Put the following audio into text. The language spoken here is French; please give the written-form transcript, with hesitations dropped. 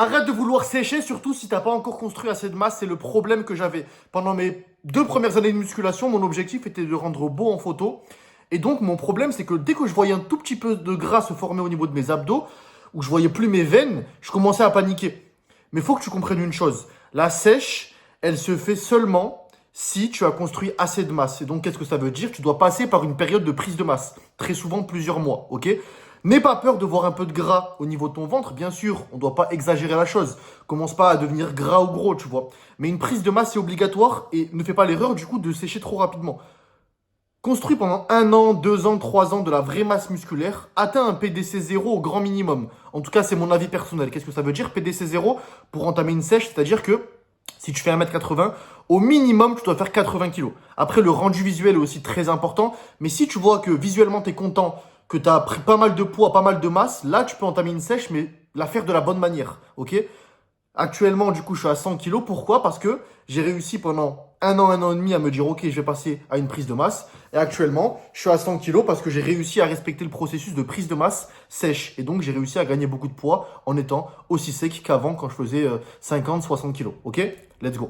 Arrête de vouloir sécher, surtout si t'as pas encore construit assez de masse. C'est le problème que j'avais. Pendant mes 2 premières années de musculation, mon objectif était de rendre beau en photo. Et donc, mon problème, c'est que dès que je voyais un tout petit peu de gras se former au niveau de mes abdos, ou je voyais plus mes veines, je commençais à paniquer. Mais il faut que tu comprennes une chose. La sèche, elle se fait seulement si tu as construit assez de masse. Et donc, qu'est-ce que ça veut dire? Tu dois passer par une période de prise de masse. Très souvent, plusieurs mois, ok? N'aie pas peur de voir un peu de gras au niveau de ton ventre. Bien sûr, on ne doit pas exagérer la chose. Commence pas à devenir gras ou gros, tu vois. Mais une prise de masse, c'est obligatoire et ne fais pas l'erreur, du coup, de sécher trop rapidement. Construis pendant 1 an, 2 ans, 3 ans de la vraie masse musculaire. Atteins un PDC 0 au grand minimum. En tout cas, c'est mon avis personnel. Qu'est-ce que ça veut dire PDC 0 pour entamer une sèche? C'est-à-dire que si tu fais 1m80, au minimum, tu dois faire 80 kilos. Après, le rendu visuel est aussi très important. Mais si tu vois que visuellement, tu es content, que tu as pris pas mal de poids, pas mal de masse, là, tu peux entamer une sèche, mais la faire de la bonne manière. Ok? Actuellement, du coup, je suis à 100 kilos. Pourquoi? Parce que j'ai réussi pendant 1 an et demi à me dire, OK, je vais passer à une prise de masse. Et actuellement, je suis à 100 kilos parce que j'ai réussi à respecter le processus de prise de masse sèche. Et donc, j'ai réussi à gagner beaucoup de poids en étant aussi sec qu'avant quand je faisais 50, 60 kilos. OK? Let's go.